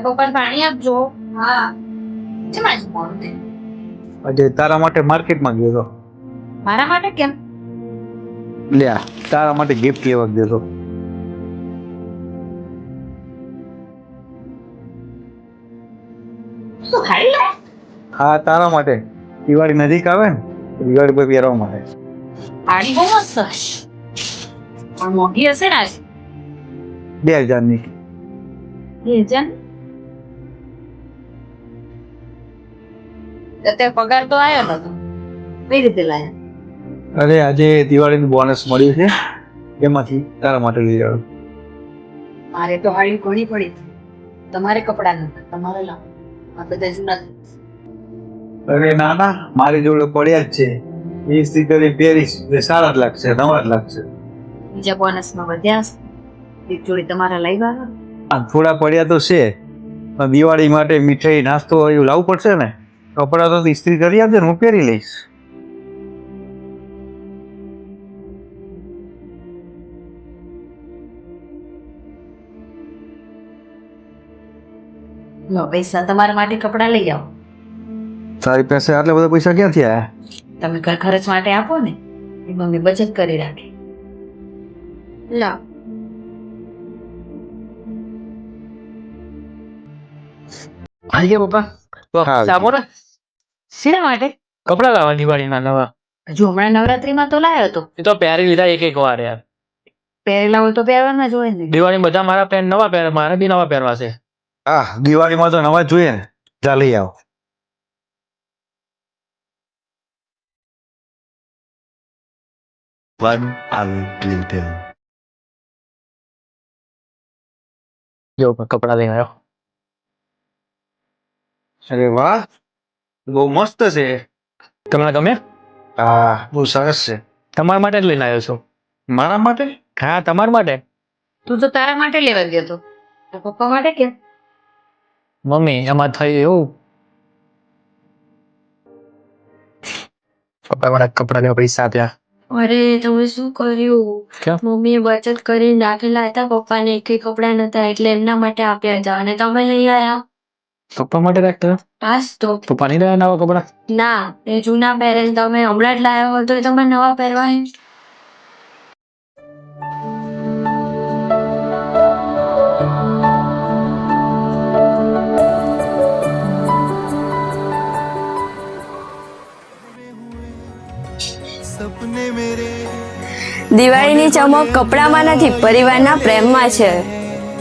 પપ્પાને પાણી આપજો. હા. કેમ આજે મોડું થયું? આજે તારા માટે માર્કેટમાં ગયો હતો. મારા માટે કેમ? લ્યા તારા માટે ગિફ્ટ લેવા ગયો હતો. શું હારી લે? હા તારા માટે. દિવાળી નજીક આવે ને દિવાળી પર પહેરવા માટે. હાડી બહુ મસ્ત હશે. પણ મોંઘી હશે ને આજે? 2000ની. 2000? અત્યારે પગાર તો આવ્યો નતો. કઈ રીતે લાયા? અરે આજે દિવાળીનું બોનસ મળ્યું છે એમાંથી તારા માટે લઈ આવ્યો. મારે તો હાડી ઘણી પડી. તમારે કપડા નતા, તમારે લાવો. આ બધા જૂના. અરે ના ના મારી જોડે પડ્યા જ છે. એ સ્ટીકર પહેરીશ એટલે સારા જ લાગશે, નવા જ લાગશે. બીજા બોનસમાં વધ્યા હશે. એક જોડી તમારા લઈ ગયા. થોડા પડ્યા તો છે પણ દિવાળી માટે મીઠાઈ નાસ્તો એવું લાવવું પડશે ને. કપડા તો ઇસ્ત્રી કરી આપજે ને હું પહેરી લઈશ. લો પૈસા તમારા માટે કપડા લઈ આવો. તારી પાસે આટલા બધા પૈસા ક્યાંથી આયા? તમે ઘર ખર્ચ માટે આપો ને એ મમ્મી બચત કરી રાખે. લો. હાઈએ પપ્પા હા. સામો ને શેના માટે? કપડા લાવવા દિવાળીના નવા. હજુ હમણાં નવરાત્રીમાં તો લાયો હતો. એ તો પહેરી લીધા એક વાર યાર. પહેરેલા હોય તો પહેરવાના જ હોય ને. દિવાળી બધા મારા પેન્ટ નવા પહેરે, મારે બી નવા પહેરવા છે. હા દિવાળીમાં તો નવા જ જોઈએ ને. જા લઈ આવો. જો કપડા લઈને આવ્યો. અરે વાહ બહુ મસ્ત છે. તમને ગમે? હા બહુ સરસ છે. તમારા માટે જ લઈને આવ્યો છું. મારા માટે? હા તમારા માટે. તું તો તારા માટે લેવા ગયો હતો. તો પપ્પા માટે કેમ? મમ્મી એમાં થયું એવું. પપ્પા મારા કપડા લેવા પૈસા આપ્યા. અરે તમે શું કર્યું? કેમ? મમ્મીએ બચત કરીને રાખેલા હતા, પપ્પાને એક કપડા નતા એટલે એમના માટે આપ્યા હતા અને તમે લઈ આયા. પપ્પા માટે રાખતા? પાસ તો પપ્પા નહીં લાયા નવા કપડા? ના, એ જૂના પહેરે છે. તમે હમણાં જ લાયા હોય તો એ તમે નવા પહેરવા હે. દિવાળીની ચમક કપડામાં નથી, પરિવારના પ્રેમમાં છે.